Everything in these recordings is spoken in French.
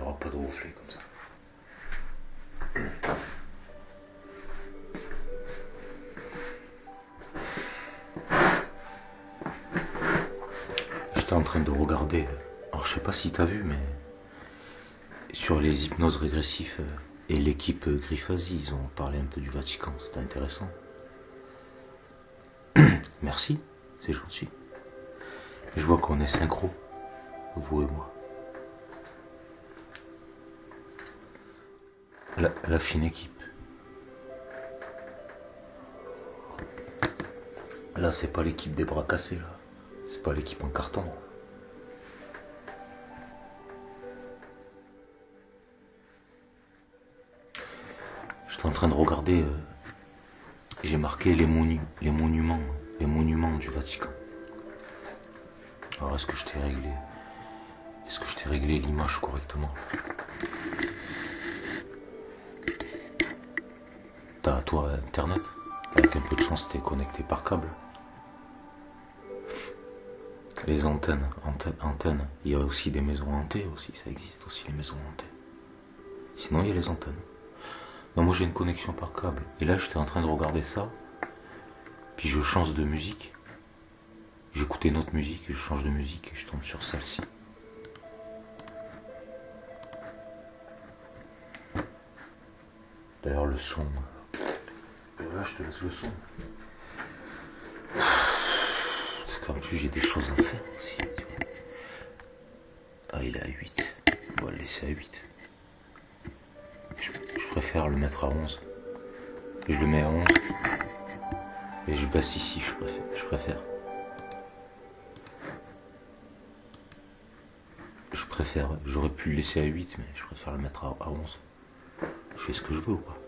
aura pas de reflet comme ça. J'étais en train de regarder, alors je sais pas si t'as vu, mais sur les hypnoses régressives et l'équipe Griffazi, ils ont parlé un peu du Vatican, c'était intéressant. Merci, c'est gentil. Je vois qu'on est synchro, vous et moi. La fine équipe. Là, c'est pas l'équipe des bras cassés, là. C'est pas l'équipe en carton. J'étais en train de regarder. J'ai marqué les monuments du Vatican. Alors, est-ce que je t'ai réglé l'image correctement? T'as, toi, Internet? Avec un peu de chance, t'es connecté par câble. Les antennes. Il y a aussi des maisons hantées aussi, ça existe aussi les maisons hantées. Sinon, il y a les antennes. Non, moi j'ai une connexion par câble. Et là, j'étais en train de regarder ça. Puis je change de musique. J'écoutais une autre musique, je change de musique et je tombe sur celle-ci. D'ailleurs, le son. Là, je te laisse le son. Parce qu'en plus, j'ai des choses à faire aussi. Ah, il est à 8. On va le laisser à 8. Je préfère le mettre à 11. Je le mets à 11. Et je baisse ici, je préfère. J'aurais pu le laisser à 8, mais je préfère le mettre à 11. Je fais ce que je veux ou pas.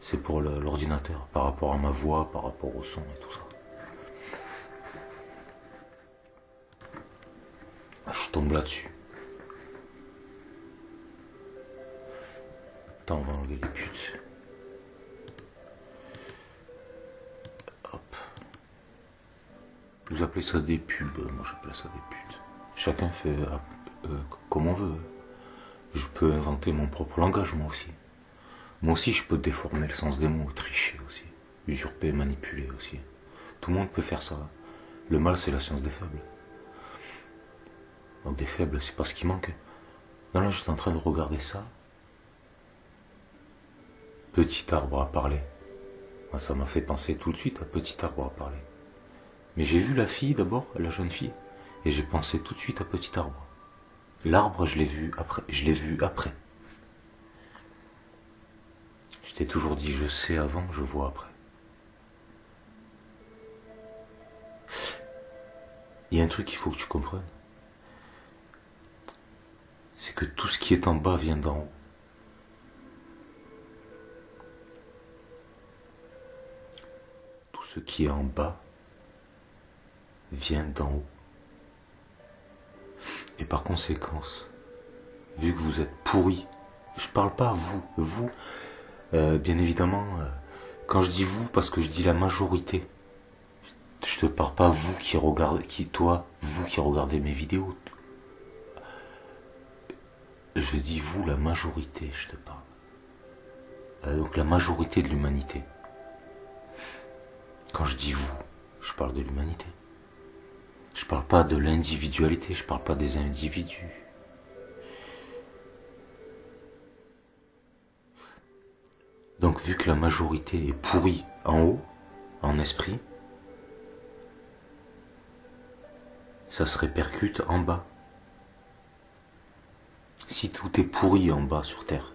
C'est pour l'ordinateur, par rapport à ma voix, par rapport au son et tout ça. Je tombe là-dessus. Attends, on va enlever les putes. Hop. Vous appelez ça des pubs, moi j'appelle ça des putes. Chacun fait comme on veut. Je peux inventer mon propre langage, moi aussi. Moi aussi, je peux déformer le sens des mots, tricher aussi, usurper, manipuler aussi. Tout le monde peut faire ça. Le mal, c'est la science des faibles. Donc des faibles, c'est pas ce qui manque. Non, là, j'étais en train de regarder ça. Petit arbre à parler. Moi, ça m'a fait penser tout de suite à petit arbre à parler. Mais j'ai vu la fille d'abord, la jeune fille, et j'ai pensé tout de suite à petit arbre. L'arbre, je l'ai vu après. Je t'ai toujours dit, je sais avant, je vois après. Il y a un truc qu'il faut que tu comprennes. C'est que tout ce qui est en bas vient d'en haut. Tout ce qui est en bas vient d'en haut. Et par conséquence, vu que vous êtes pourris, je parle pas à vous, bien évidemment, quand je dis vous, parce que je dis la majorité, je te parle pas vous qui regardez mes vidéos. Je dis vous, la majorité, je te parle. Donc la majorité de l'humanité. Quand je dis vous, je parle de l'humanité. Je parle pas de l'individualité, je parle pas des individus. Donc vu que la majorité est pourrie en haut, en esprit, ça se répercute en bas. Si tout est pourri en bas sur Terre,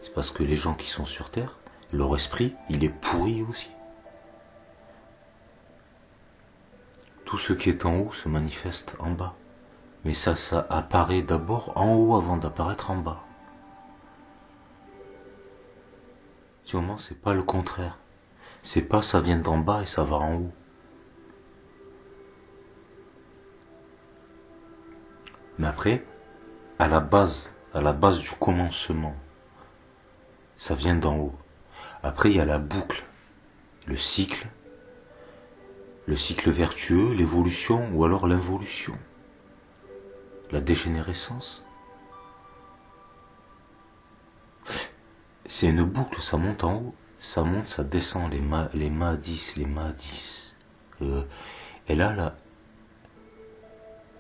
c'est parce que les gens qui sont sur Terre, leur esprit, il est pourri aussi. Tout ce qui est en haut se manifeste en bas. Mais ça apparaît d'abord en haut avant d'apparaître en bas. Sûrement, c'est pas le contraire. C'est pas ça vient d'en bas et ça va en haut. Mais après, à la base du commencement, ça vient d'en haut. Après, il y a la boucle, le cycle vertueux, l'évolution ou alors l'involution, la dégénérescence c'est une boucle, ça monte en haut, ça monte, ça descend, les ma 10, les ma 10. Et là,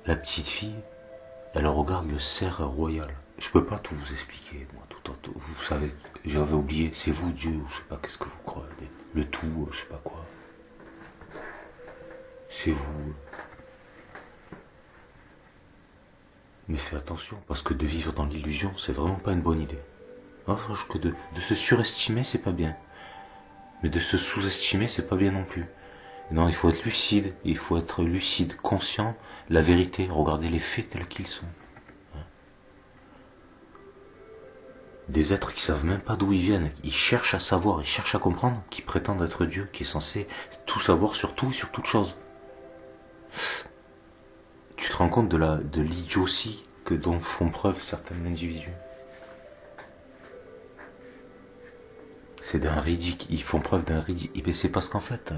la petite fille, elle regarde le cerf royal. Je peux pas tout vous expliquer, moi, tout. Vous savez, j'avais oublié, c'est vous Dieu, ou je sais pas, qu'est-ce que vous croyez, le tout, je sais pas quoi. C'est vous. Mais fais attention, parce que de vivre dans l'illusion, c'est vraiment pas une bonne idée. Enfin, que de se surestimer, c'est pas bien. Mais de se sous-estimer, c'est pas bien non plus. Non, il faut être lucide, conscient, la vérité, regarder les faits tels qu'ils sont. Des êtres qui savent même pas d'où ils viennent, ils cherchent à savoir, ils cherchent à comprendre, qui prétendent être Dieu, qui est censé tout savoir sur tout et sur toute chose. Tu te rends compte de l'idiotie dont font preuve certains individus. C'est d'un ridicule, ils font preuve d'un ridicule. Et c'est parce qu'en fait,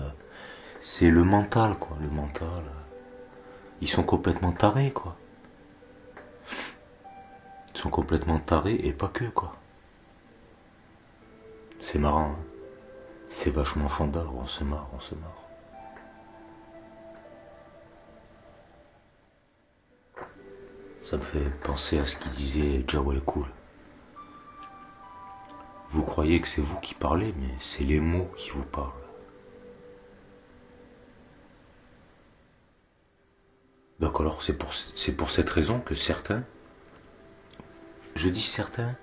c'est le mental, quoi, le mental. Ils sont complètement tarés, quoi. Ils sont complètement tarés et pas que, quoi. C'est marrant, hein. C'est vachement fondard, on se marre. Ça me fait penser à ce qu'il disait Jawel Cool. Vous croyez que c'est vous qui parlez, mais c'est les mots qui vous parlent. Donc alors c'est pour cette raison que certains, je dis certains,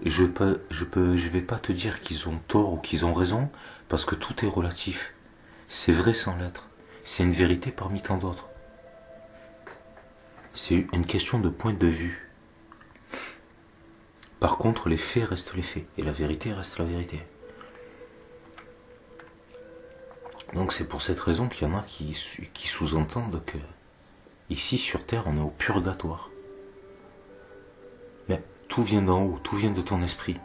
je vais pas te dire qu'ils ont tort ou qu'ils ont raison, parce que tout est relatif. C'est vrai sans l'être. C'est une vérité parmi tant d'autres. C'est une question de point de vue. Par contre, les faits restent les faits, et la vérité reste la vérité. Donc c'est pour cette raison qu'il y en a qui sous-entendent que ici sur Terre on est au purgatoire. Mais tout vient d'en haut, tout vient de ton esprit.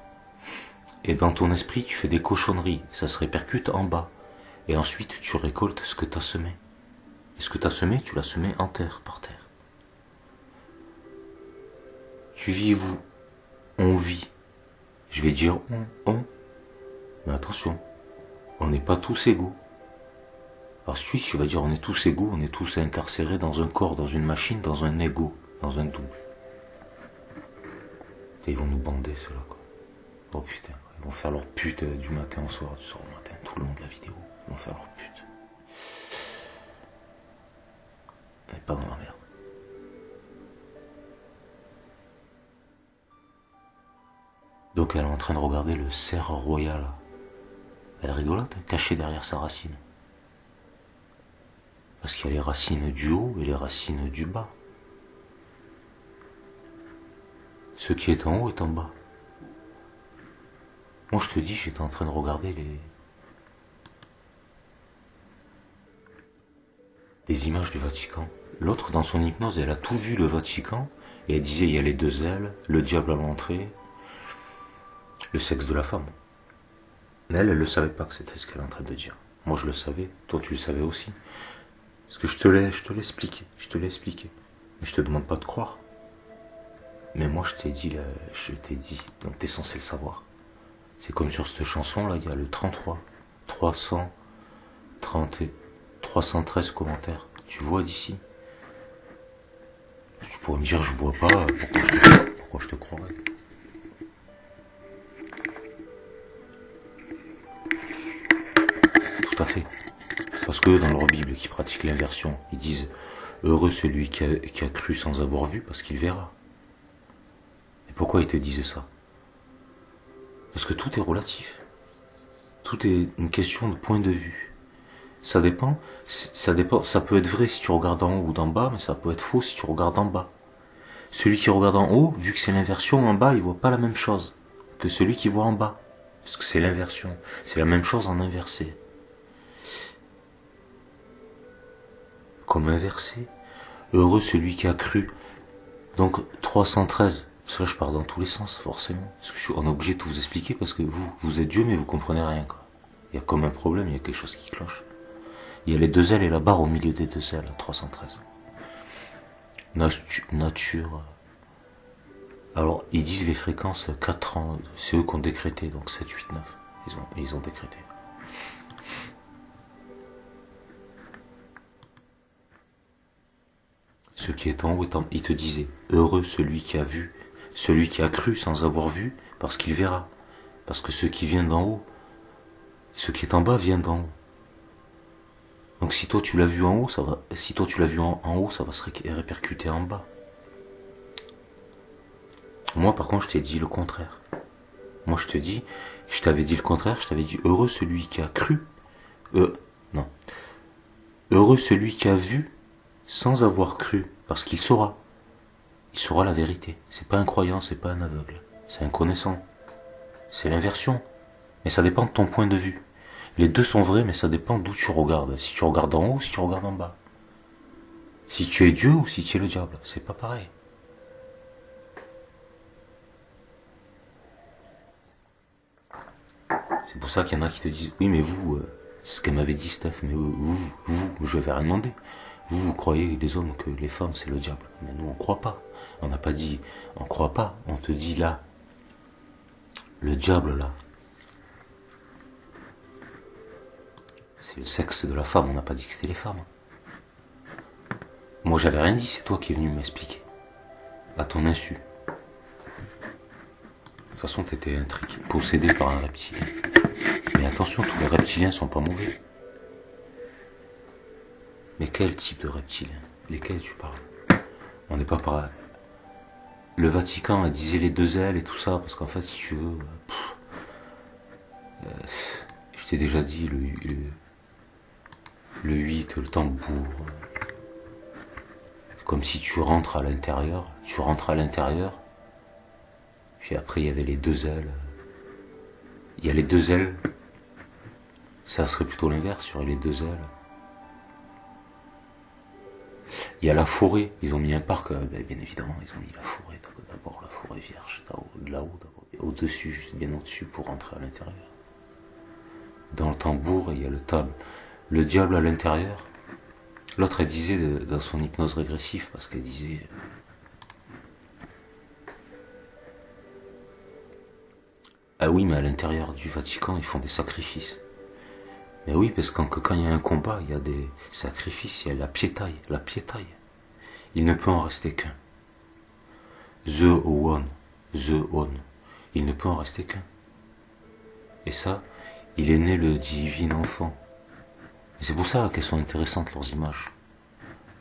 Et dans ton esprit tu fais des cochonneries, ça se répercute en bas. Et ensuite tu récoltes ce que tu as semé. Et ce que tu as semé, tu l'as semé en terre, par terre. Tu vis, vous, on vit. Je vais dire on. Mais attention, on n'est pas tous égaux. Ensuite, tu vas dire on est tous égaux, on est tous incarcérés dans un corps, dans une machine, dans un ego, dans un double. Et ils vont nous bander ceux-là, quoi. Oh putain, ils vont faire leur pute du matin au soir, du soir au matin, tout le long de la vidéo. Ils vont faire leur pute. On n'est pas dans la merde. Donc elle est en train de regarder le cerf royal. Elle rigolote, cachée derrière sa racine. Parce qu'il y a les racines du haut et les racines du bas. Ce qui est en haut est en bas. Moi je te dis, j'étais en train de regarder des images du Vatican. L'autre, dans son hypnose, elle a tout vu le Vatican, et elle disait, il y a les deux ailes, le diable à l'entrée, le sexe de la femme. Mais elle ne savait pas que c'était ce qu'elle est en train de dire. Moi je le savais, toi tu le savais aussi. Parce que je te l'ai expliqué. Mais je te demande pas de croire. Mais moi je t'ai dit, donc t'es censé le savoir. C'est comme sur cette chanson là, il y a le 33, 313 commentaires. Tu vois d'ici. Tu pourrais me dire je vois pas, pourquoi je te croirais. Tout à fait. Parce que dans leur Bible qui pratique l'inversion, ils disent heureux celui qui a cru sans avoir vu, parce qu'il verra. Et pourquoi ils te disaient ça? Parce que tout est relatif. Tout est une question de point de vue. Ça dépend, ça peut être vrai si tu regardes d'en haut ou d'en bas, mais ça peut être faux si tu regardes d'en bas. Celui qui regarde en haut, vu que c'est l'inversion, en bas, il voit pas la même chose que celui qui voit en bas. Parce que c'est l'inversion. C'est la même chose en inversé. Comme inversé. Heureux celui qui a cru. Donc 313. Parce que là je pars dans tous les sens, forcément. Parce que on est obligé de tout vous expliquer parce que vous êtes Dieu mais vous comprenez rien, quoi. Il y a comme un problème, il y a quelque chose qui cloche. Il y a les deux ailes et la barre au milieu des deux ailes, 313. Nature. Alors, ils disent les fréquences 4 ans, c'est eux qui ont décrété, donc 7, 8, 9. Ils ont décrété. Ce qui est en haut il te disait, heureux celui qui a vu, celui qui a cru sans avoir vu, parce qu'il verra. Parce que ce qui vient d'en haut, ce qui est en bas vient d'en haut. Donc si toi tu l'as vu en haut, ça va. Si toi tu l'as vu en haut, ça va se répercuter en bas. Moi par contre je t'ai dit le contraire. Moi je t'avais dit le contraire, je t'avais dit heureux celui qui a cru. Non. Heureux celui qui a vu sans avoir cru, parce qu'il saura. Il saura la vérité. C'est pas un croyant, c'est pas un aveugle. C'est un connaissant. C'est l'inversion. Mais ça dépend de ton point de vue. Les deux sont vrais, mais ça dépend d'où tu regardes. Si tu regardes en haut ou si tu regardes en bas. Si tu es Dieu ou si tu es le diable. C'est pas pareil. C'est pour ça qu'il y en a qui te disent, oui mais vous, c'est ce qu'elle m'avait dit Steph, mais vous, je vais rien demander. Vous croyez les hommes que les femmes c'est le diable. Mais nous on croit pas. On n'a pas dit, on croit pas. On te dit là, le diable là, c'est le sexe de la femme. On n'a pas dit que c'était les femmes. Moi j'avais rien dit, c'est toi qui es venu m'expliquer. À ton insu. De toute façon t'étais possédé par un reptilien. Mais attention, tous les reptiliens sont pas mauvais. Mais quel type de reptilien? Lesquels tu parles? On n'est pas par... Le Vatican disait les deux ailes et tout ça, parce qu'en fait, si tu veux... je t'ai déjà dit, le 8, le tambour... Comme si tu rentres à l'intérieur, puis après il y avait les deux ailes. Il y a les deux ailes, ça serait plutôt l'inverse, il y aurait les deux ailes. Il y a la forêt, ils ont mis un parc, bien évidemment, ils ont mis la forêt, d'abord la forêt vierge, là-haut, au-dessus, juste bien au-dessus pour rentrer à l'intérieur. Dans le tambour, il y a le diable à l'intérieur. L'autre, elle disait, dans son hypnose régressive, parce qu'elle disait... Ah oui, mais à l'intérieur du Vatican, ils font des sacrifices. Mais oui, parce que quand il y a un combat, il y a des sacrifices, il y a la piétaille. Il ne peut en rester qu'un. The One. Il ne peut en rester qu'un. Et ça, il est né le divin enfant. Et c'est pour ça qu'elles sont intéressantes, leurs images.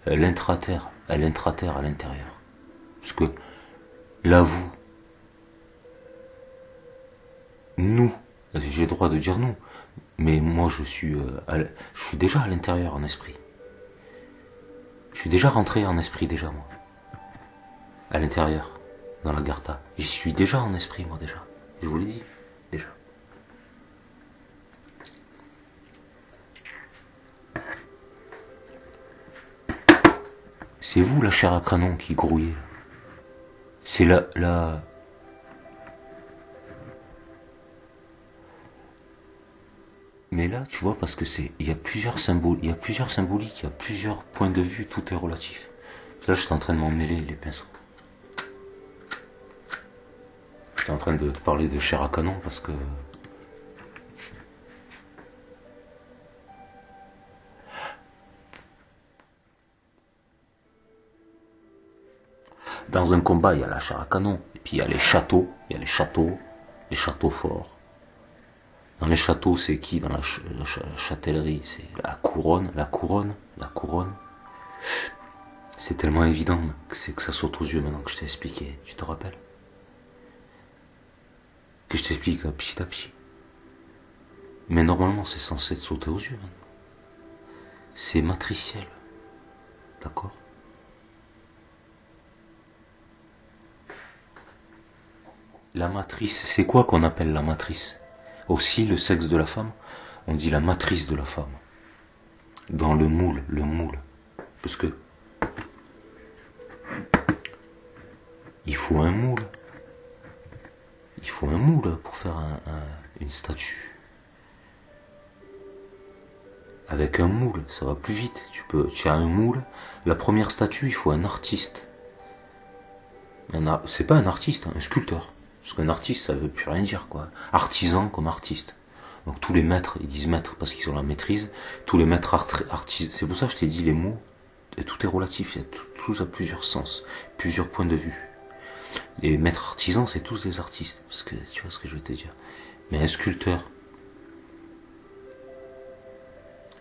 L'intraterre à l'intérieur. Parce que là, nous, j'ai le droit de dire nous, mais moi je suis déjà à l'intérieur en esprit. Je suis déjà rentré en esprit déjà, moi. À l'intérieur, dans la Gartha. J'y suis déjà en esprit, moi, déjà. Je vous l'ai dit, déjà. C'est vous, la chair à canon, qui grouillez. C'est la... Mais là, tu vois, parce que il y a plusieurs symboles, il y a plusieurs symboliques, il y a plusieurs points de vue, tout est relatif. Là, je suis en train de m'en mêler les pinceaux. J'étais en train de te parler de chair à canon parce que... Dans un combat, il y a la chair à canon. Et puis il y a les châteaux, les châteaux forts. Dans les châteaux, c'est qui? Dans la châtellerie, c'est la couronne. C'est tellement évident que ça saute aux yeux maintenant que je t'ai expliqué. Tu te rappelles? Que je t'explique petit à petit. Mais normalement, c'est censé te sauter aux yeux maintenant. C'est matriciel. D'accord? La matrice, c'est quoi qu'on appelle la matrice? Aussi, le sexe de la femme, on dit la matrice de la femme. Dans le moule. Parce que il faut un moule. Il faut un moule pour faire une statue. Avec un moule, ça va plus vite. Tu as un moule. La première statue, il faut un artiste. C'est pas un artiste, hein, un sculpteur. Parce qu'un artiste, ça veut plus rien dire, quoi. Artisan comme artiste. Donc tous les maîtres, ils disent maître parce qu'ils ont la maîtrise. Tous les maîtres artistes, c'est pour ça que je t'ai dit les mots, et tout est relatif, il y a tout a plusieurs sens, plusieurs points de vue. Les maîtres artisans, c'est tous des artistes, parce que tu vois ce que je veux te dire. Mais un sculpteur,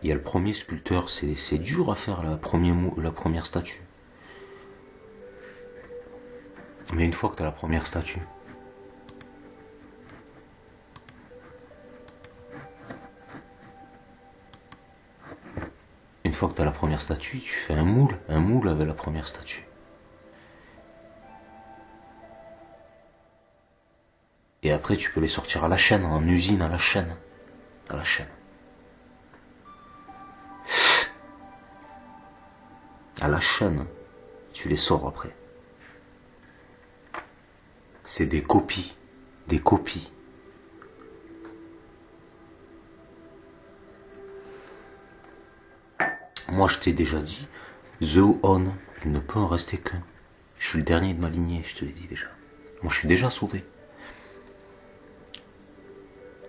il y a le premier sculpteur, c'est dur à faire la première statue. Mais une fois que tu as la première statue, tu fais un moule avec la première statue. Et après, tu peux les sortir à la chaîne, en usine à la chaîne. À la chaîne. À la chaîne, tu les sors après. C'est des copies. Des copies. Moi, je t'ai déjà dit, The On, il ne peut en rester qu'un. Je suis le dernier de ma lignée, je te l'ai dit déjà. Moi, je suis déjà sauvé.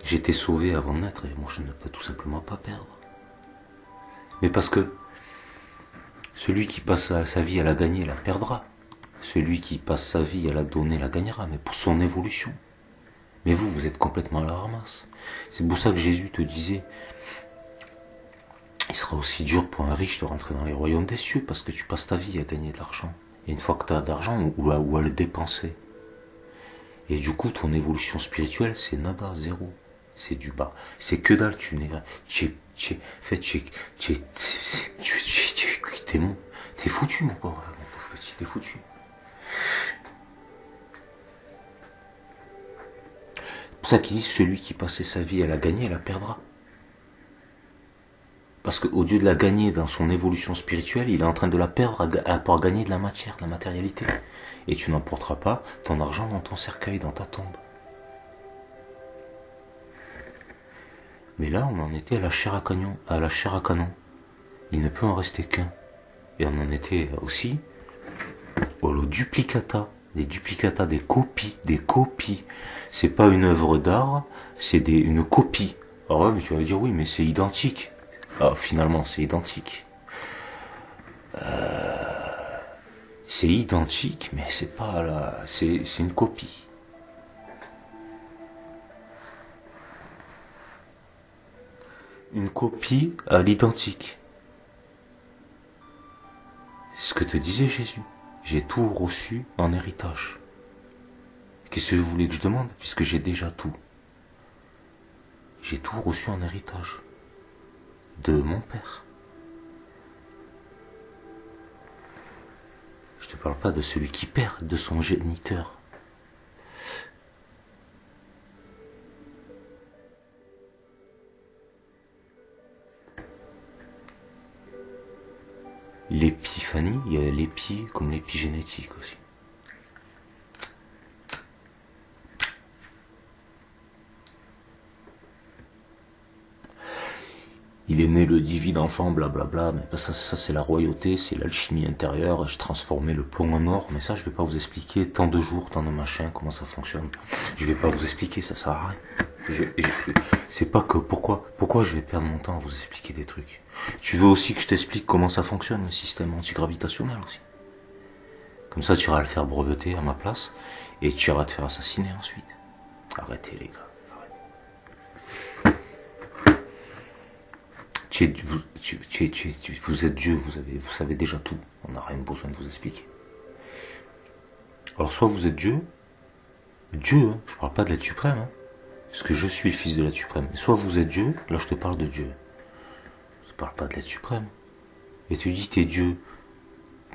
J'étais sauvé avant de naître et moi, je ne peux tout simplement pas perdre. Mais parce que celui qui passe sa vie à la gagner, la perdra. Celui qui passe sa vie à la donner, la gagnera, mais pour son évolution. Mais vous êtes complètement à la ramasse. C'est pour ça que Jésus te disait, il sera aussi dur pour un riche de rentrer dans les royaumes des cieux, parce que tu passes ta vie à gagner de l'argent. Et une fois que tu as d'argent, ou à le dépenser. Et du coup, ton évolution spirituelle, c'est nada, zéro. C'est du bas. C'est que dalle, t'es foutu, mon pauvre petit, t'es foutu. C'est pour ça qu'ils disent, celui qui passait sa vie à la gagner, la perdra. Parce qu'au lieu de la gagner dans son évolution spirituelle, il est en train de la perdre pour gagner de la matière, de la matérialité. Et tu n'emporteras pas ton argent dans ton cercueil, dans ta tombe. Mais là, on en était à la chair à canon. Il ne peut en rester qu'un. Et on en était aussi au duplicata. Des duplicata, des copies. C'est pas une œuvre d'art, c'est une copie. Alors ouais, mais tu vas dire oui, mais c'est identique. Ah, finalement, c'est identique. C'est identique, mais c'est pas là. C'est une copie. Une copie à l'identique. C'est ce que te disait Jésus. J'ai tout reçu en héritage. Qu'est-ce que vous voulez que je demande, puisque j'ai déjà tout? J'ai tout reçu en héritage. De mon père. Je te parle pas de celui qui perd, de son géniteur. L'épiphanie, il y a l'épi comme l'épigénétique aussi. Il est né le divin enfant, blablabla, mais ça c'est la royauté, c'est l'alchimie intérieure, j'ai transformé le plomb en or, mais ça je vais pas vous expliquer, tant de jours, tant de machins, comment ça fonctionne. Je vais pas vous expliquer, ça sert à rien. C'est pas que pourquoi je vais perdre mon temps à vous expliquer des trucs. Tu veux aussi que je t'explique comment ça fonctionne, le système antigravitationnel aussi. Comme ça tu iras le faire breveter à ma place, et tu iras te faire assassiner ensuite. Arrêtez les gars. Vous êtes Dieu, vous savez déjà tout. On n'a rien besoin de vous expliquer. Alors soit vous êtes Dieu, hein, je parle pas de l'être suprême, hein, parce que je suis le fils de l'être suprême. Soit vous êtes Dieu, là je te parle de Dieu. Je parle pas de l'être suprême. Et tu dis t'es Dieu.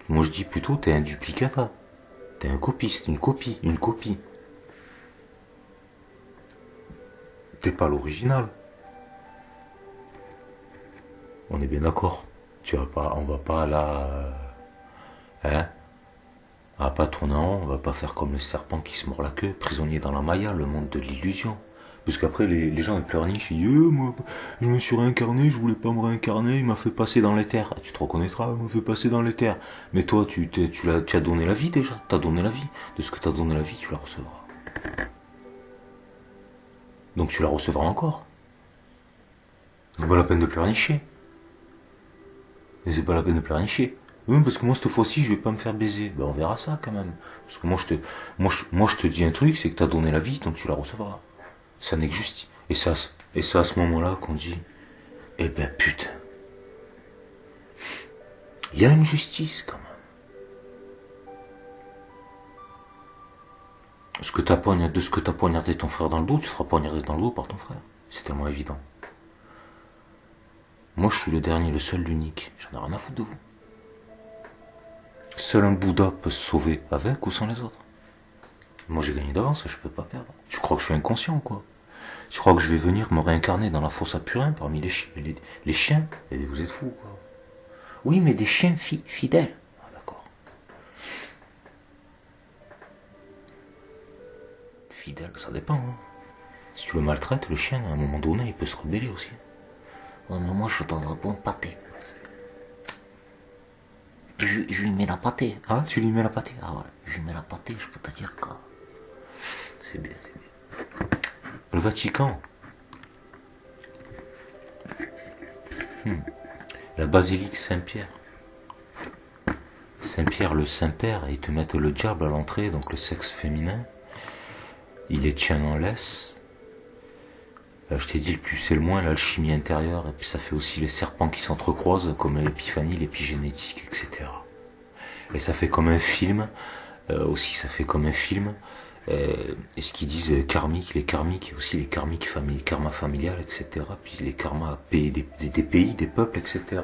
Moi je dis plutôt t'es un duplicata. T'es un copiste, une copie. T'es pas l'original. On est bien d'accord. On va pas là, hein? On va pas tourner en rond, on va pas faire comme le serpent qui se mord la queue, prisonnier dans la maya, le monde de l'illusion. Parce qu'après, les gens ils pleurnichent, ils disent moi, je me suis réincarné, je voulais pas me réincarner, il m'a fait passer dans les terres. Ah, tu te reconnaîtras, il m'a fait passer dans les terres. Mais toi, tu as donné la vie déjà, t'as donné la vie. De ce que t'as donné la vie, tu la recevras. Donc tu la recevras encore. C'est pas la peine de pleurnicher. Mais c'est pas la peine de pleurnicher. Oui, parce que moi, cette fois-ci, je vais pas me faire baiser. Ben, on verra ça quand même. Parce que moi, je te dis un truc, c'est que t'as donné la vie, donc tu la recevras. Ça n'est que juste. Et c'est à ce moment-là qu'on dit, eh ben putain, il y a une justice quand même. De ce que t'as poignardé ton frère dans le dos, tu seras poignardé dans le dos par ton frère. C'est tellement évident. Moi, je suis le dernier, le seul, l'unique. J'en ai rien à foutre de vous. Seul un Bouddha peut se sauver avec ou sans les autres. Moi, j'ai gagné d'avance, je peux pas perdre. Tu crois que je suis inconscient ou quoi? Tu crois que je vais venir me réincarner dans la fosse à Purin parmi les chiens? Et vous êtes fous, quoi. Oui, mais des chiens fidèles. Ah, d'accord. Fidèle, ça dépend. Hein. Si tu le maltraites, le chien, à un moment donné, il peut se rebeller aussi. Ouais, mais moi, je donne un bon pâté. Je lui mets la pâté. Ah, tu lui mets la pâté? Ah ouais, je lui mets la pâté, je peux te dire que... C'est bien, c'est bien. Le Vatican. La basilique Saint-Pierre. Saint-Pierre, le Saint-Père, ils te mettent le diable à l'entrée, donc le sexe féminin. Il les tient en laisse. Je t'ai dit, le plus c'est le moins, l'alchimie intérieure, et puis ça fait aussi les serpents qui s'entrecroisent, comme l'épiphanie, l'épigénétique, etc. Et ça fait comme un film, aussi ça fait comme un film, et ce qu'ils disent karmique, les karmiques, aussi les karmiques, karma familial, etc. Puis les karmas des pays, des peuples, etc.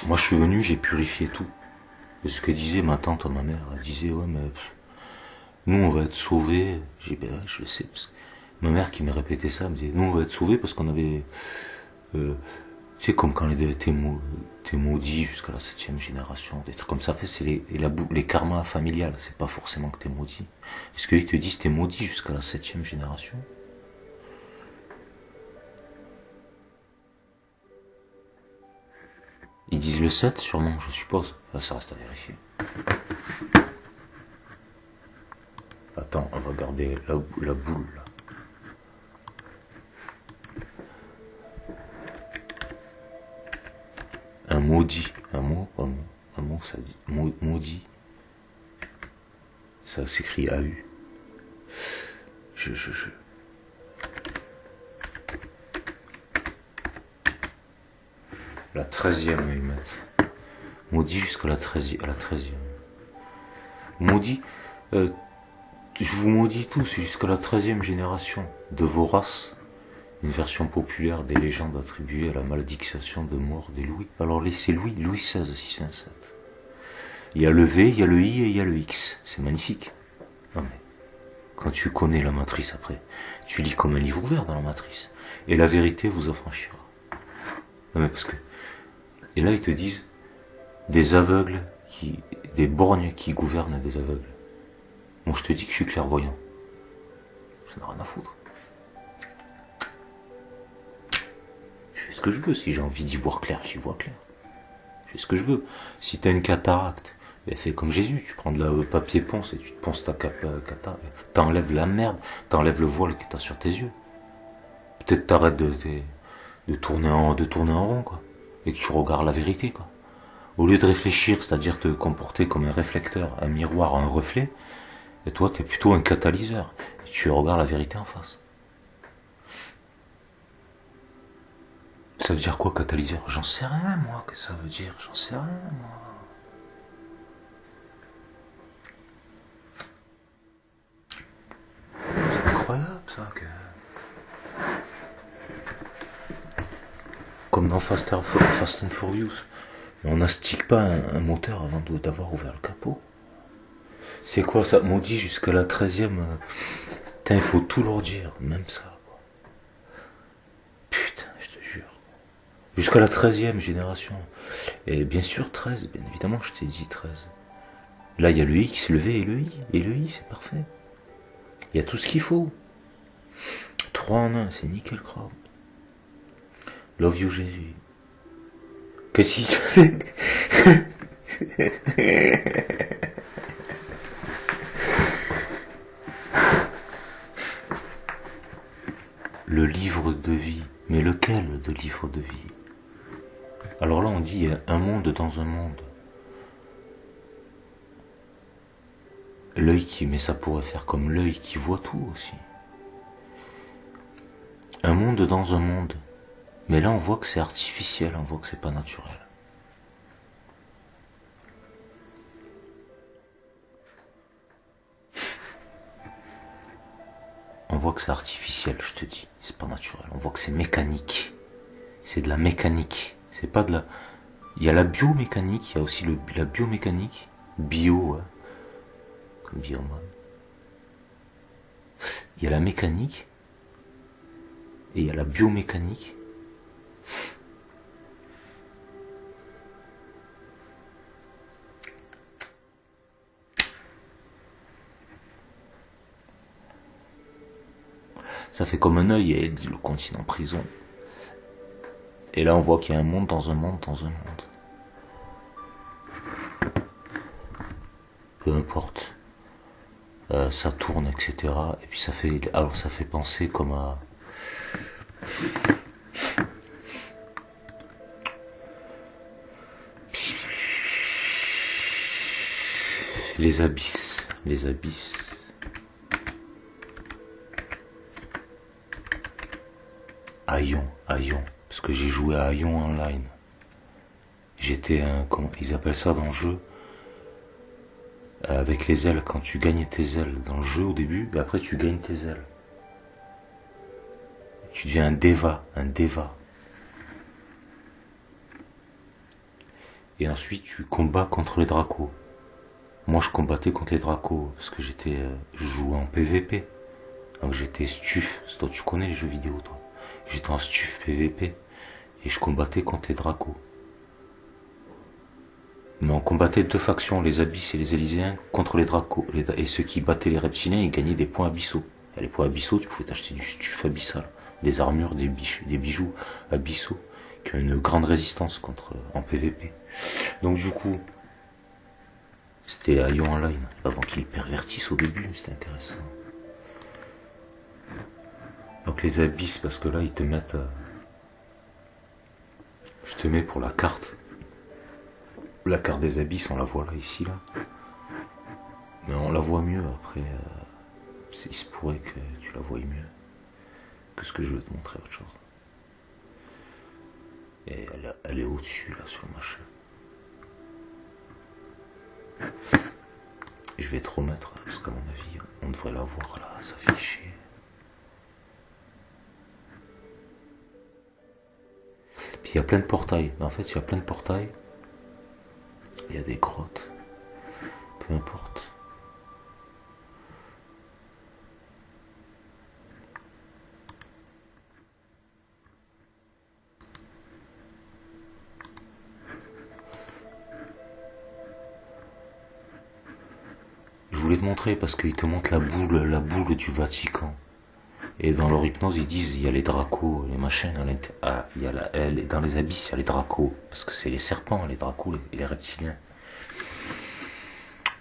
Moi je suis venu, j'ai purifié tout. Et ce que disait ma tante à ma mère, elle disait ouais mais nous on va être sauvés. J'ai dit ben je le sais. Ma mère qui me répétait ça, elle me disait nous on va être sauvés parce qu'on avait tu sais comme quand t'es maudit jusqu'à la 7e génération, des trucs comme ça. Fait c'est les karmas familiales, c'est pas forcément que t'es maudit. Parce qu'ils te disent t'es maudit jusqu'à la 7e génération. Ils disent le 7 sûrement, je suppose. Là, ça reste à vérifier. Attends, on va regarder la boule là. Un maudit, un mot, ça dit maudit. Ça s'écrit AU. La 13e, ils mettent. Maudit jusqu'à la 13e. Maudit, je vous maudis tous jusqu'à la 13e génération de vos races. Une version populaire des légendes attribuées à la malédiction de mort des Louis. Alors c'est Louis XVI 607. Il y a le V, il y a le I et il y a le X. C'est magnifique. Non mais, quand tu connais la matrice après, tu lis comme un livre ouvert dans la matrice. Et la vérité vous affranchira. Non mais parce que... Et là ils te disent, des aveugles, des borgnes qui gouvernent des aveugles. Moi je te dis que je suis clairvoyant. Ça n'a rien à foutre. Je fais ce que je veux. Si j'ai envie d'y voir clair, j'y vois clair. Je fais ce que je veux. Si t'as une cataracte, fais comme Jésus. Tu prends de la papier ponce et tu te ponces ta cataracte. T'enlèves la merde, t'enlèves le voile que t'as sur tes yeux. Peut-être t'arrêtes de tourner en rond, quoi. Et que tu regardes la vérité, quoi. Au lieu de réfléchir, c'est-à-dire te comporter comme un réflecteur, un miroir, un reflet, et toi t'es plutôt un catalyseur. Et tu regardes la vérité en face. Ça veut dire quoi, catalyseur? J'en sais rien, moi, que ça veut dire. J'en sais rien, moi. C'est incroyable, ça, que... Comme dans Fast and Furious. Mais on n'astique pas un moteur avant d'avoir ouvert le capot. C'est quoi, ça? Maudit jusqu'à la 13e. Putain, il faut tout leur dire, même ça. Putain, je te jure. Jusqu'à la 13e génération. Et bien sûr 13, bien évidemment je t'ai dit 13. Là il y a le X, le V et le I. Et le I c'est parfait. Il y a tout ce qu'il faut. 3 en 1, c'est nickel crowd. Love you Jésus. Que si... Le livre de vie. Mais lequel de livre de vie? Alors là on dit un monde dans un monde. L'œil qui... Mais ça pourrait faire comme l'œil qui voit tout aussi. Un monde dans un monde. Mais là on voit que c'est artificiel, on voit que c'est pas naturel. On voit que c'est artificiel, je te dis. C'est pas naturel. On voit que c'est mécanique. C'est de la mécanique. C'est pas de la... Il y a la biomécanique, il y a aussi la biomécanique. Bio, ouais. Comme dit Oman. Il y a la mécanique. Et il y a la biomécanique. Ça fait comme un œil, et dit le continent prison. Et là on voit qu'il y a un monde dans un monde dans un monde. Peu importe. Ça tourne, etc. Et puis ça fait... Alors ça fait penser comme à... Les abysses. Les abysses. Aion, Aion. Parce que j'ai joué à Aion Online. J'étais un... Comment ils appellent ça dans le jeu? Avec les ailes, quand tu gagnes tes ailes dans le jeu au début, et après tu gagnes tes ailes. Tu deviens un Deva, un Deva. Et ensuite tu combats contre les Dracos. Moi je combattais contre les Dracos, parce que je jouais en PVP. Donc j'étais stuf, toi tu connais les jeux vidéo toi. J'étais en stuf PVP, et je combattais contre les Dracos. Mais on combattait deux factions, les Abysses et les Élyséens, contre les Dracos. Et ceux qui battaient les reptiliens, ils gagnaient des points abyssaux. Et les points abyssaux, tu pouvais t'acheter du stuf abyssal. Des armures, des bijoux abyssaux, qui ont une grande résistance en PVP. Donc du coup, c'était à Ion Online, avant qu'ils pervertissent au début, c'était intéressant. Donc les abysses, parce que là, ils te mettent... Je te mets pour la carte. La carte des abysses, on la voit là, ici, là. Mais on la voit mieux après. Il se pourrait que tu la voies mieux que ce que je vais te montrer, autre chose. Et elle est au-dessus, là, sur le machin. Je vais te remettre, parce qu'à mon avis, on devrait la voir là, s'afficher. Puis il y a plein de portails. En fait, il y a plein de portails. Il y a des grottes. Peu importe. Je voulais te montrer parce qu'ils te montrent la boule du Vatican. Et dans leur hypnose, ils disent il y a les dracos, les machins. Dans les abysses, il y a les dracos. Parce que c'est les serpents, les dracos et les reptiliens.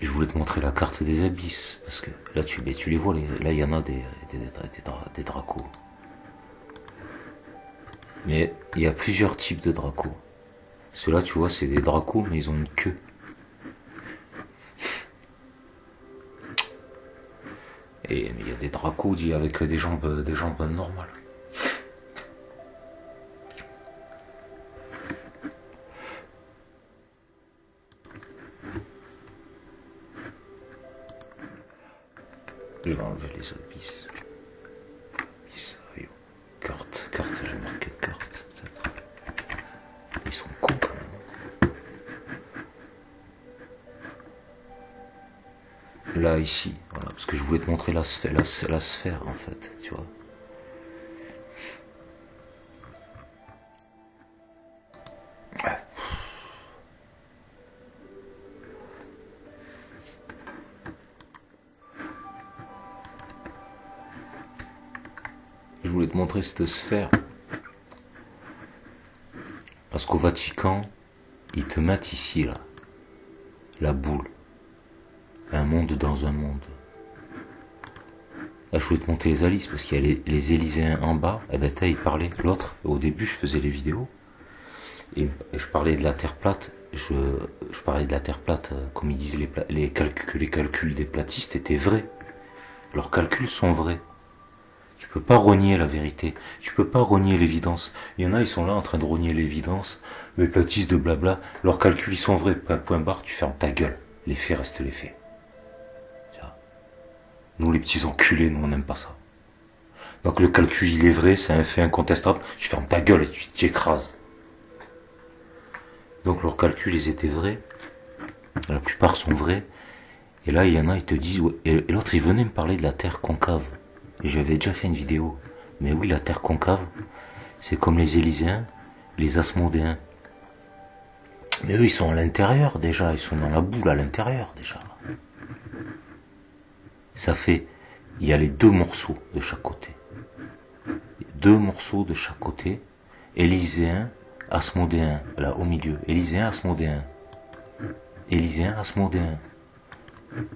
Je voulais te montrer la carte des abysses. Parce que là, tu les vois, là, il y en a des dracos. Mais il y a plusieurs types de dracos. Ceux-là, tu vois, c'est des dracos, mais ils ont une queue. Mais il y a des dracos avec des jambes normales. Je vais enlever les abysses. Carte, j'ai marqué carte, peut-être. Ils sont cons quand même. Là, ici, voilà, parce que je voulais te montrer la sphère en fait, tu vois. voulais te montrer cette sphère. Parce qu'au Vatican, ils te mettent ici, là, la boule. Un monde dans un monde. Là, je voulais te montrer les Alices, parce qu'il y a les Élyséens en bas. Et ben, ils parlaient. L'autre, au début, je faisais les vidéos. Et je parlais de la Terre plate. Je parlais de la Terre plate, comme ils disent, que les calculs des platistes étaient vrais. Leurs calculs sont vrais. Tu peux pas renier la vérité. Tu peux pas renier l'évidence. Il y en a, ils sont là en train de renier l'évidence. Les platistes de blabla. Leurs calculs, ils sont vrais. Point barre, tu fermes ta gueule. Les faits restent les faits. Nous, les petits enculés, nous, on n'aime pas ça. Donc le calcul, il est vrai, c'est un fait incontestable. Tu fermes ta gueule et tu t'écrases. Donc leurs calculs, ils étaient vrais. La plupart sont vrais. Et là, il y en a, ils te disent... Ouais. Et l'autre, il venait me parler de la Terre concave. Et j'avais déjà fait une vidéo. Mais oui, la Terre concave, c'est comme les Élyséens, les Asmodéens. Mais eux, ils sont à l'intérieur déjà. Ils sont dans la boule à l'intérieur déjà. Ça fait... Il y a les deux morceaux de chaque côté. Deux morceaux de chaque côté. Élyséen, Asmodéen. Là, au milieu. Élyséen, Asmodéen. Élyséen, Asmodéen.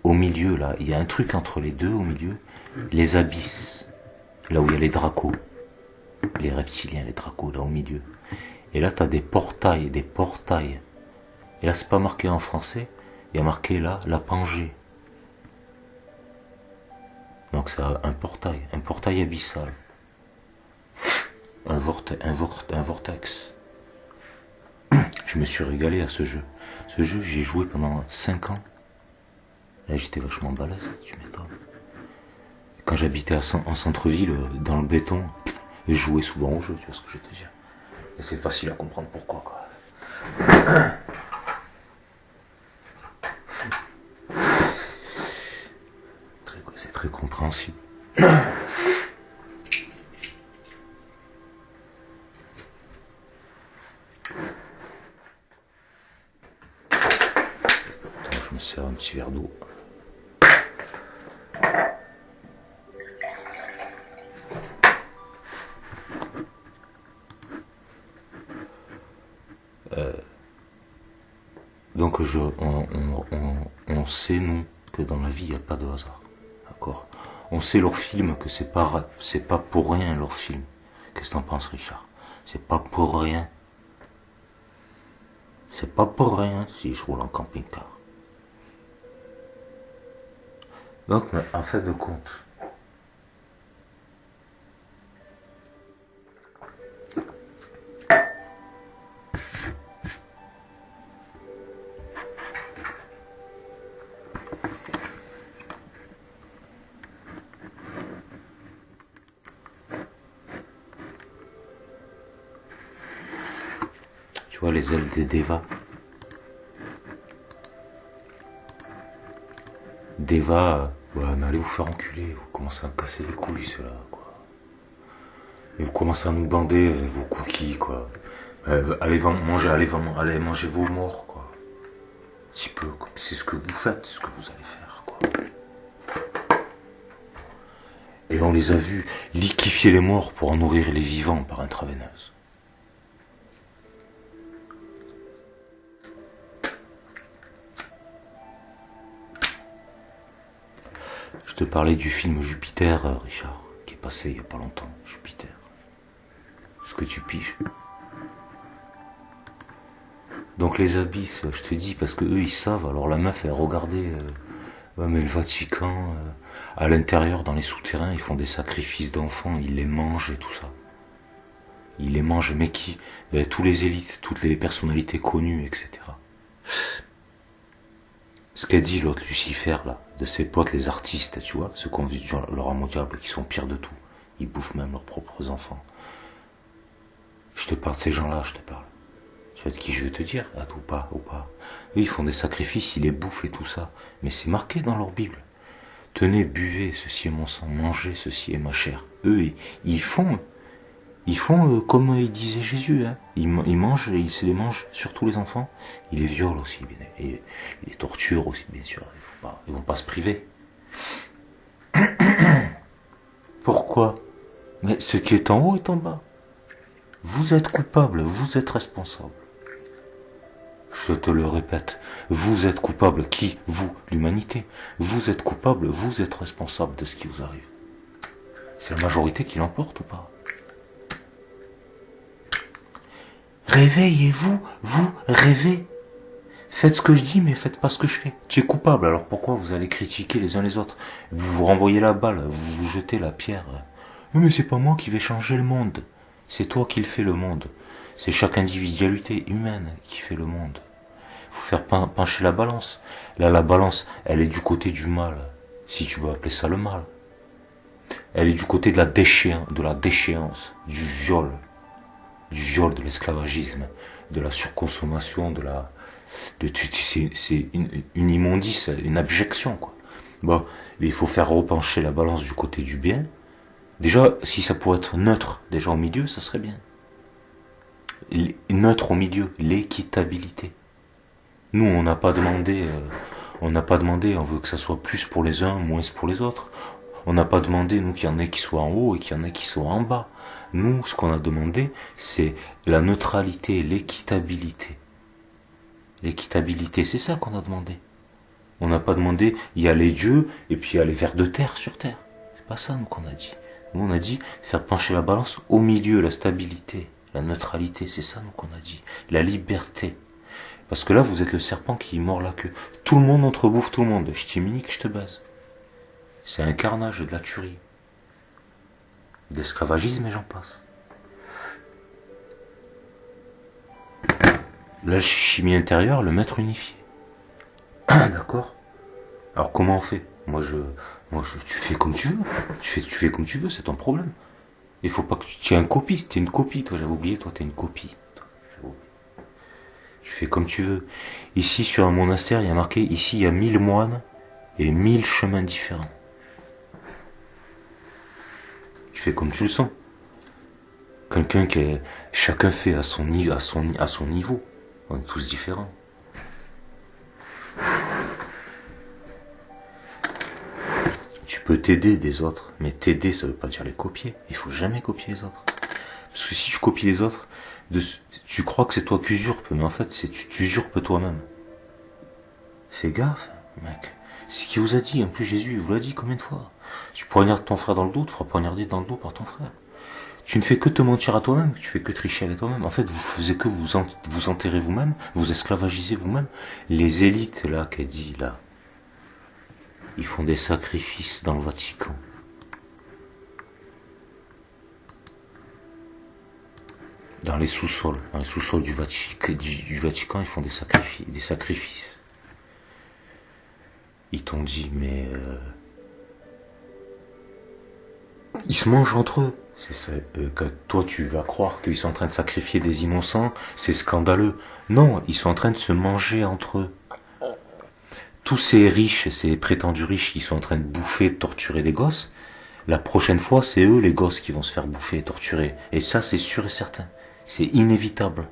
Au milieu, là, il y a un truc entre les deux, au milieu. Les abysses. Là où il y a les dracos. Les reptiliens, les dracos, là, au milieu. Et là, t'as des portails, des portails. Et là, c'est pas marqué en français. Il y a marqué, là, la Pangée. Donc, c'est un portail abyssal. Un vortex. Je me suis régalé à ce jeu. Ce jeu, j'ai joué pendant 5 ans. Là, j'étais vachement balèze, tu m'étonnes. Quand j'habitais en centre-ville, dans le béton, je jouais souvent au jeu, tu vois ce que je veux te dire. Et c'est facile à comprendre pourquoi, quoi. C'est très compréhensible. Attends, je me sers un petit verre d'eau. Donc on sait, nous, que dans la vie, il n'y a pas de hasard. D'accord. On sait leur film que c'est pas pour rien leur film. Qu'est-ce que t'en penses, Richard? C'est pas pour rien. C'est pas pour rien si je roule en camping-car. Donc, en fait de compte, tu vois les ailes des Deva. Deva, ouais, mais allez vous faire enculer, vous commencez à me casser les couilles, ceux-là, quoi. Et vous commencez à nous bander avec vos cookies, quoi. Allez manger vos morts, quoi. Un petit peu, quoi. C'est ce que vous faites, c'est ce que vous allez faire, quoi. Et on les a vus liquéfier les morts pour en nourrir les vivants par intraveineuse. Je te parlais du film Jupiter, Richard, qui est passé il n'y a pas longtemps, Jupiter. Ce que tu piges. Donc les abysses, je te dis, parce que eux ils savent, alors la meuf elle regardait, ouais mais le Vatican, à l'intérieur dans les souterrains, ils font des sacrifices d'enfants, ils les mangent et tout ça. Ils les mangent, mais qui? Tous les élites, toutes les personnalités connues, etc. Ce qu'a dit l'autre Lucifer là, de ses potes les artistes, tu vois, ceux qui ont vu leur âme au diable, qui sont pires de tout. Ils bouffent même leurs propres enfants. Je te parle de ces gens-là, je te parle. Tu vois de qui je veux te dire, ou pas. Eux, ils font des sacrifices, ils les bouffent et tout ça. Mais c'est marqué dans leur Bible. Tenez, buvez, ceci est mon sang, mangez, ceci est ma chair. Eux, ils font comme il disait Jésus. Hein. Ils mangent, ils se les mangent, surtout les enfants. Ils les violent aussi, bien, et ils les torturent aussi, bien sûr. Ils vont pas se priver. Pourquoi? Mais ce qui est en haut est en bas. Vous êtes coupable, vous êtes responsable. Je te le répète, vous êtes coupable. Qui? Vous, l'humanité. Vous êtes coupable, vous êtes responsable de ce qui vous arrive. C'est la majorité qui l'emporte ou pas? Réveillez-vous, vous rêvez. Faites ce que je dis, mais faites pas ce que je fais. Tu es coupable, alors pourquoi vous allez critiquer les uns les autres? Vous vous renvoyez la balle, vous vous jetez la pierre. Mais c'est pas moi qui vais changer le monde. C'est toi qui le fais le monde. C'est chaque individualité humaine qui fait le monde. Faut faire pencher la balance. Là, la balance, elle est du côté du mal, si tu veux appeler ça le mal. Elle est du côté de la déchéance, du viol, de l'esclavagisme, de la surconsommation, c'est une immondice, une abjection, quoi. Bon, mais il faut faire repencher la balance du côté du bien. Déjà, si ça pourrait être neutre, déjà au milieu, ça serait bien. Neutre au milieu, l'équitabilité. Nous, on n'a pas demandé, on veut que ça soit plus pour les uns, moins pour les autres. On n'a pas demandé, nous, qu'il y en ait qui soient en haut et qu'il y en ait qui soient en bas. Nous, ce qu'on a demandé, c'est la neutralité, l'équitabilité. L'équitabilité, c'est ça qu'on a demandé. On n'a pas demandé, il y a les dieux et puis il y a les vers de terre sur terre. C'est pas ça, nous, qu'on a dit. Nous, on a dit faire pencher la balance au milieu, la stabilité, la neutralité, c'est ça, nous, qu'on a dit. La liberté. Parce que là, vous êtes le serpent qui mord la queue. Tout le monde entrebouffe tout le monde. Je t'immunique, je te baise. C'est un carnage, de la tuerie. D'esclavagisme et j'en passe. La chimie intérieure, le maître unifié. D'accord? Alors comment on fait? Tu fais comme tu veux. Tu fais comme tu veux, c'est ton problème. Il faut pas que tu aies une copie. T'es une copie, toi, j'avais oublié, toi, t'es une copie. Tu fais comme tu veux. Ici, sur un monastère, il y a marqué, ici, il y a 1000 moines et 1000 chemins différents. Tu fais comme tu le sens. Chacun fait à son niveau. On est tous différents. Tu peux t'aider des autres, mais t'aider, ça veut pas dire les copier. Il faut jamais copier les autres. Parce que si tu copies les autres, tu crois que c'est toi qui usurpes, mais en fait, tu usurpes toi-même. Fais gaffe, mec. C'est ce qu'il vous a dit. En plus, Jésus, il vous l'a dit combien de fois? Tu poignardes ton frère dans le dos, tu feras poignarder dans le dos par ton frère. Tu ne fais que te mentir à toi-même, tu fais que tricher avec toi-même. En fait, vous faisiez que vous enterrez vous-même, vous esclavagisez vous-même. Les élites, là, qu'elle dit, là, ils font des sacrifices dans le Vatican. Dans les sous-sols du Vatican, ils font des sacrifices. Ils t'ont dit, mais ils se mangent entre eux. C'est ça, que toi tu vas croire qu'ils sont en train de sacrifier des innocents, c'est scandaleux. Non, ils sont en train de se manger entre eux. Tous ces riches, ces prétendus riches qui sont en train de bouffer, de torturer des gosses, la prochaine fois, c'est eux les gosses qui vont se faire bouffer et torturer. Et ça, c'est sûr et certain. C'est inévitable.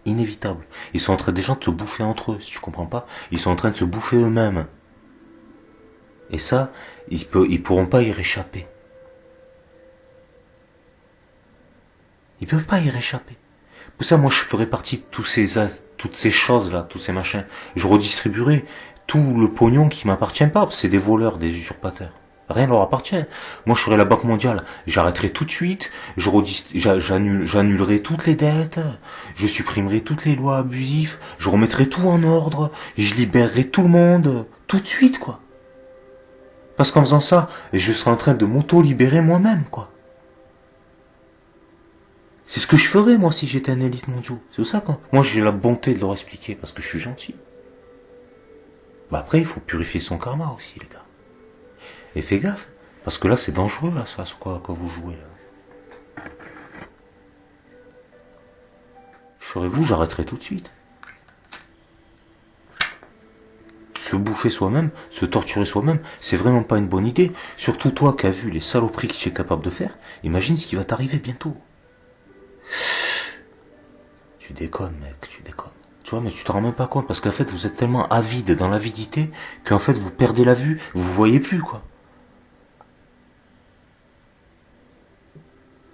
Inévitable. Ils sont en train déjà de se bouffer entre eux, si tu comprends pas. Ils sont en train de se bouffer eux-mêmes. Et ça, ils pourront pas y réchapper. Ils peuvent pas y réchapper. Pour ça, moi, je ferai partie de toutes ces choses-là, tous ces machins. Je redistribuerai tout le pognon qui m'appartient pas. C'est des voleurs, des usurpateurs. Rien ne leur appartient. Moi, je serai la Banque mondiale. J'arrêterai tout de suite. J'annulerai toutes les dettes. Je supprimerai toutes les lois abusives. Je remettrai tout en ordre. Je libérerai tout le monde. Tout de suite, quoi. Parce qu'en faisant ça, je serai en train de m'auto-libérer moi-même, quoi. C'est ce que je ferais, moi, si j'étais un élite mondial. C'est pour ça, quoi. Moi, j'ai la bonté de leur expliquer, parce que je suis gentil. Bah après, il faut purifier son karma aussi, les gars. Et fais gaffe, parce que là, c'est dangereux, là, ça, quoi vous jouez, là. Ferez-vous, j'arrêterai tout de suite. Se bouffer soi-même, se torturer soi-même, c'est vraiment pas une bonne idée. Surtout toi qui as vu les saloperies que tu es capable de faire, imagine ce qui va t'arriver bientôt. Tu déconnes, mec, tu déconnes. Tu vois, mais tu te rends même pas compte, parce qu'en fait, vous êtes tellement avide dans l'avidité, qu'en fait, vous perdez la vue, vous voyez plus, quoi.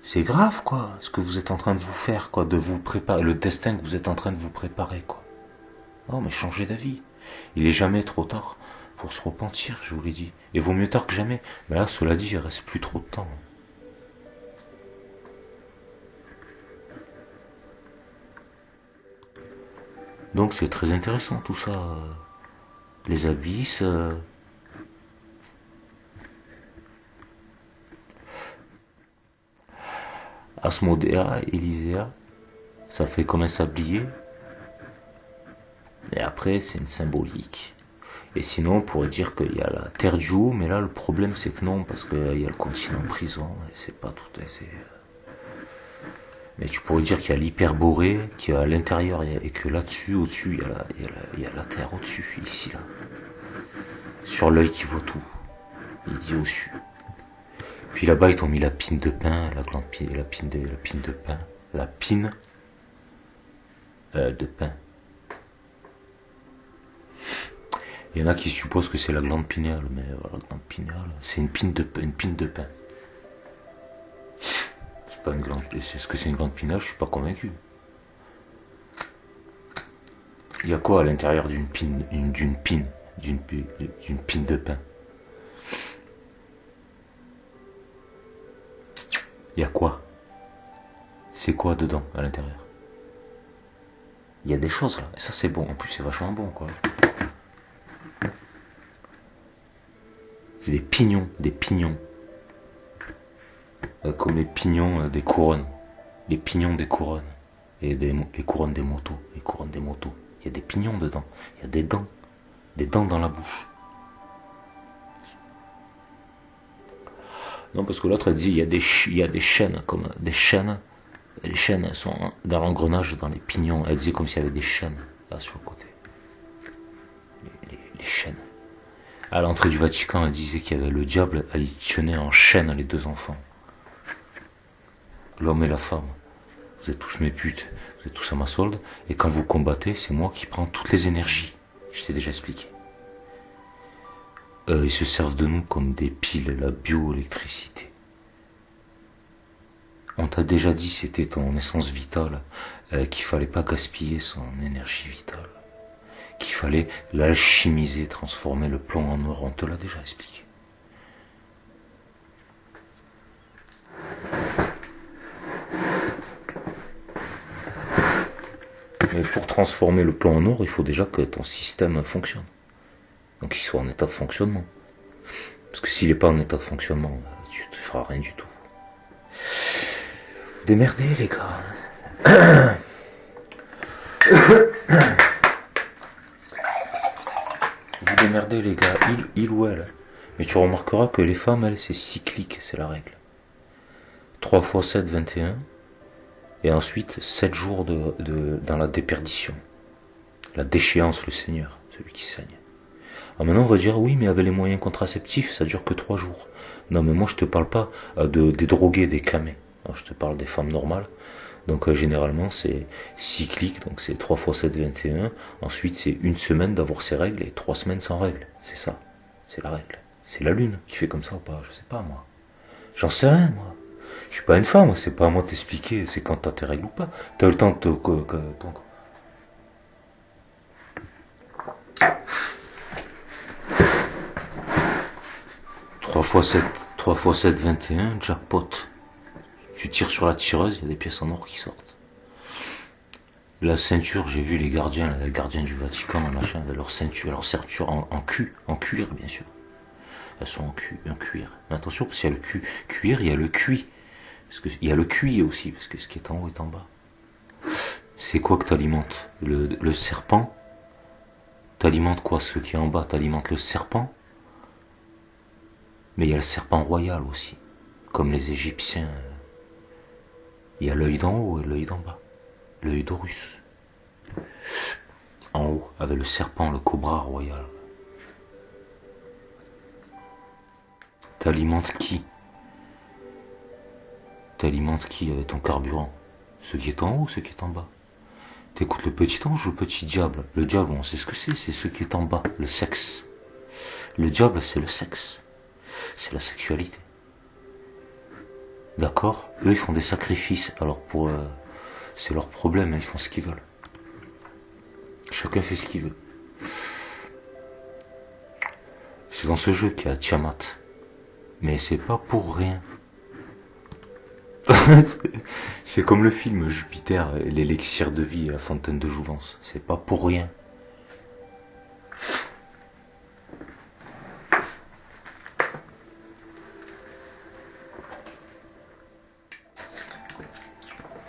C'est grave, quoi, ce que vous êtes en train de vous faire, quoi, de vous préparer, le destin que vous êtes en train de vous préparer, quoi. Oh, mais changez d'avis. Il est jamais trop tard pour se repentir, je vous l'ai dit. Et vaut mieux tard que jamais. Mais là, cela dit, il reste plus trop de temps. Donc c'est très intéressant tout ça. Les abysses. Asmodéa, Élyséa, ça fait comme un sablier. Et après, c'est une symbolique. Et sinon, on pourrait dire qu'il y a la terre du haut, mais là, le problème, c'est que non, parce qu'il y a le continent prison, et c'est pas tout. Mais tu pourrais dire qu'il y a l'hyperborée, qu'il y a à l'intérieur, et que là-dessus, au-dessus, il y a la terre au-dessus, ici, là. Sur l'œil qui voit tout. Il dit au-dessus. Puis là-bas, ils t'ont mis la pine de pain, la pine de pain. La pine de pain. Il y en a qui supposent que c'est la glande pinéale, mais voilà, la glande pinéale, c'est une pine de pain. C'est pas une glande. Est-ce que c'est une glande pinéale? Je suis pas convaincu. Il y a quoi à l'intérieur d'une pine de pain? Il y a quoi? C'est quoi dedans, à l'intérieur? Il y a des choses là, et ça c'est bon, en plus c'est vachement bon quoi. C'est des pignons. Comme les pignons des couronnes. Les pignons des couronnes. Et les couronnes des motos. Il y a des pignons dedans. Il y a des dents. Des dents dans la bouche. Non, parce que l'autre elle dit il y a des chaînes, comme des chaînes. Les chaînes elles sont dans l'engrenage, dans les pignons. Elle disait comme s'il y avait des chaînes là sur le côté. Les chaînes. À l'entrée du Vatican, elle disait qu'il y avait le diable, elle y tenait en chaîne les deux enfants. L'homme et la femme. Vous êtes tous mes putes, vous êtes tous à ma solde, et quand vous combattez, c'est moi qui prends toutes les énergies. Je t'ai déjà expliqué. Ils se servent de nous comme des piles, la bioélectricité. On t'a déjà dit, c'était ton essence vitale, qu'il fallait pas gaspiller son énergie vitale. Qu'il fallait l'alchimiser, transformer le plomb en or, on te l'a déjà expliqué. Mais pour transformer le plomb en or, il faut déjà que ton système fonctionne. Donc qu'il soit en état de fonctionnement. Parce que s'il n'est pas en état de fonctionnement, tu ne feras rien du tout. Vous démerdez les gars. Vous démerdez les gars, il ou elle. Mais tu remarqueras que les femmes, elles, c'est cyclique, c'est la règle. 3 x 7, 21. Et ensuite, 7 jours dans la déperdition. La déchéance, le Seigneur, celui qui saigne. Alors maintenant, on va dire, oui, mais avec les moyens contraceptifs, ça dure que 3 jours. Non, mais moi, je te parle pas des drogués, des camés. Alors, je te parle des femmes normales. Donc, généralement, c'est cyclique, donc c'est 3 x 7, 21. Ensuite, c'est une semaine d'avoir ses règles et 3 semaines sans règles. C'est ça. C'est la règle. C'est la lune qui fait comme ça ou pas? Je sais pas, moi. J'en sais rien, moi. Je suis pas une femme, c'est pas à moi de t'expliquer, c'est quand t'as tes règles ou pas. T'as le temps de te... 3 x 7, 21, jackpot. Tu tires sur la tireuse, il y a des pièces en or qui sortent. La ceinture, j'ai vu les gardiens du Vatican, machin, avec leur ceinture en cuir, bien sûr. Elles sont en cuir. Mais attention, parce qu'il y a le cuir, il y a le cuit. Parce que, il y a le cuit aussi, parce que ce qui est en haut est en bas. C'est quoi que t'alimentes? Le serpent? T'alimentes quoi? Ce qui est en bas, t'alimentes le serpent? Mais il y a le serpent royal aussi. Comme les Égyptiens. Il y a l'œil d'en haut et l'œil d'en bas. L'œil d'Horus. En haut, avec le serpent, le cobra royal. T'alimentes qui? T'alimentes qui avec ton carburant? Ce qui est en haut ou ce qui est en bas? T'écoutes le petit ange ou le petit diable? Le diable, on sait ce que c'est ce qui est en bas, le sexe. Le diable, c'est le sexe. C'est la sexualité. D'accord? Eux, ils font des sacrifices. Alors c'est leur problème, ils font ce qu'ils veulent. Chacun fait ce qu'il veut. C'est dans ce jeu qu'il y a Tiamat. Mais c'est pas pour rien. C'est comme le film Jupiter, l'élixir de vie et la fontaine de jouvence. C'est pas pour rien.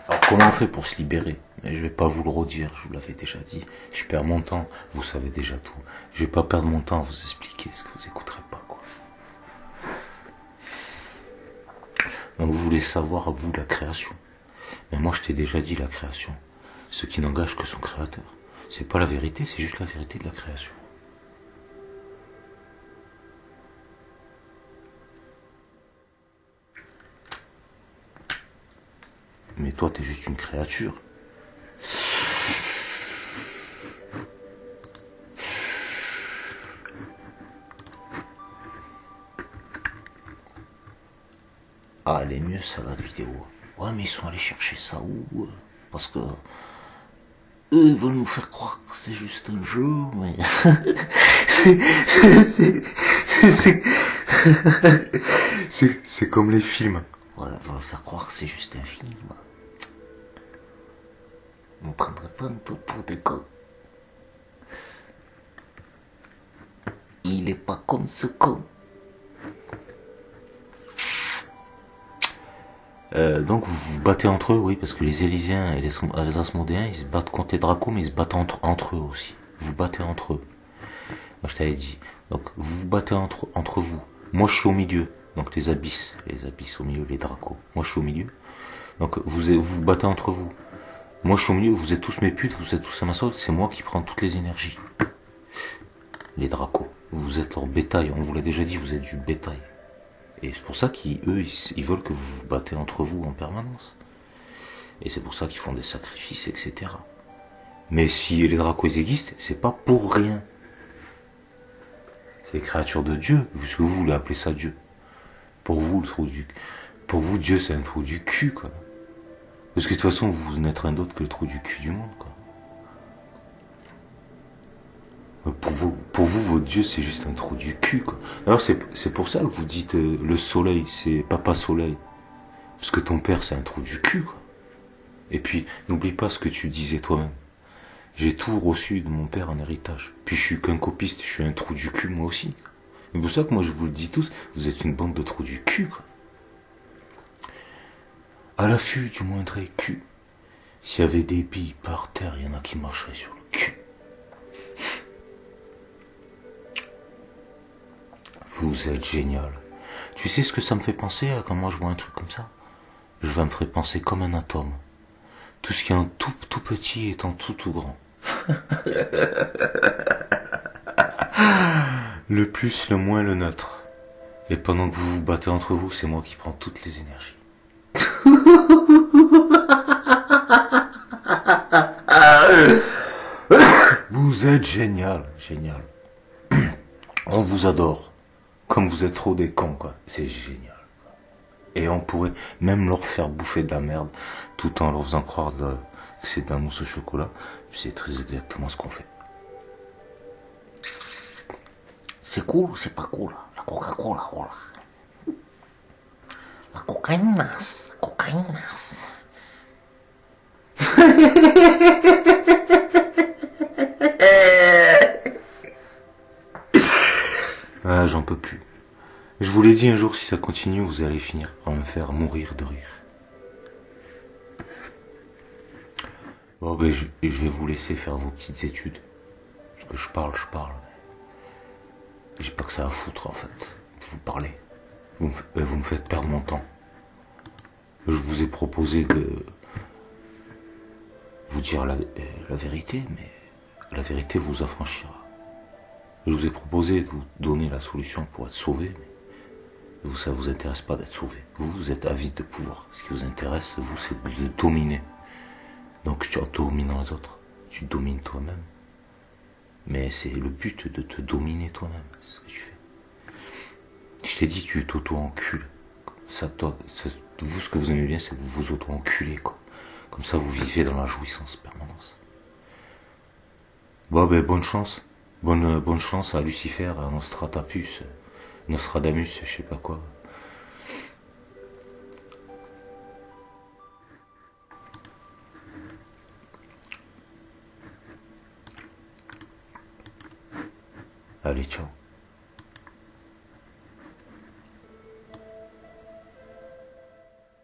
Alors comment on fait pour se libérer? Mais je vais pas vous le redire, je vous l'avais déjà dit. Je perds mon temps, vous savez déjà tout. Je vais pas perdre mon temps à vous expliquer ce que vous écouterez pas, quoi. Donc vous voulez savoir, vous, la création. Mais moi je t'ai déjà dit la création. Ce qui n'engage que son créateur. C'est pas la vérité, c'est juste la vérité de la création. Mais toi t'es juste une créature. Ah, elle est mieux ça, la vidéo. Ouais, mais ils sont allés chercher ça où? Parce que eux, ils veulent nous faire croire que c'est juste un jeu, mais c'est comme les films. Ouais, ils veulent faire croire que c'est juste un film. On ne prendrait pas nous pour des cons. Il est pas comme ce con. Donc vous vous battez entre eux, oui, parce que les Élysiens et les Asmodéens, ils se battent contre les Dracos, mais ils se battent entre eux aussi. Vous vous battez entre eux. Moi je t'avais dit. Donc vous vous battez entre vous. Moi je suis au milieu. Donc les abysses au milieu, les Dracos. Moi je suis au milieu. Donc vous battez entre vous. Moi je suis au milieu, vous êtes tous mes putes, vous êtes tous à ma sauce, c'est moi qui prends toutes les énergies. Les Dracos. Vous êtes leur bétail, on vous l'a déjà dit, vous êtes du bétail. Et c'est pour ça qu'ils veulent que vous vous battez entre vous en permanence. Et c'est pour ça qu'ils font des sacrifices, etc. Mais si les Dracos existent, c'est pas pour rien. C'est les créatures de Dieu, puisque vous voulez appeler ça Dieu. Pour vous, pour vous, Dieu, c'est un trou du cul, quoi. Parce que de toute façon, vous n'êtes rien d'autre que le trou du cul du monde, quoi. Pour vous, votre Dieu, c'est juste un trou du cul, quoi. Alors, c'est pour ça que vous dites le soleil, c'est papa soleil. Parce que ton père, c'est un trou du cul, quoi. Et puis, n'oublie pas ce que tu disais toi-même. J'ai tout reçu de mon père en héritage. Puis je suis qu'un copiste, je suis un trou du cul, moi aussi. C'est pour ça que moi, je vous le dis tous, vous êtes une bande de trous du cul, quoi. À l'affût du moindre cul. S'il y avait des billes par terre, il y en a qui marcheraient sur le cul. Vous êtes génial. Tu sais ce que ça me fait penser quand moi je vois un truc comme ça? Je me ferait penser comme un atome. Tout ce qui est en tout petit est en tout grand. Le plus, le moins, le neutre. Et pendant que vous vous battez entre vous, c'est moi qui prends toutes les énergies. Vous êtes génial, génial. On vous adore. Comme vous êtes trop des cons, quoi. C'est génial. Et on pourrait même leur faire bouffer de la merde, tout en leur faisant croire que c'est de la mousse au chocolat. C'est très exactement ce qu'on fait. C'est cool ou c'est pas cool, la Coca-Cola, voilà. La cocaïnas, cocaïnas. Ah, j'en peux plus. Je vous l'ai dit, un jour, si ça continue, vous allez finir par me faire mourir de rire. Bon, ben, je vais vous laisser faire vos petites études. Parce que je parle. J'ai pas que ça à foutre, en fait, de vous parler. Vous me faites perdre mon temps. Je vous ai proposé de vous dire la vérité, mais la vérité vous affranchira. Je vous ai proposé de vous donner la solution pour être sauvé, mais ça vous intéresse pas d'être sauvé. Vous êtes avide de pouvoir. Ce qui vous intéresse, vous, c'est de dominer. Donc tu en dominant les autres, tu domines toi-même. Mais c'est le but de te dominer toi-même, c'est ce que tu fais. Je t'ai dit, tu t'auto-encules. Vous, ce que vous aimez bien, c'est vous vous auto-enculer, quoi. Comme ça, vous vivez dans la jouissance permanente. Bon, ben, bonne chance. Bonne chance à Lucifer, à Nostradamus, je sais pas quoi. Allez, ciao.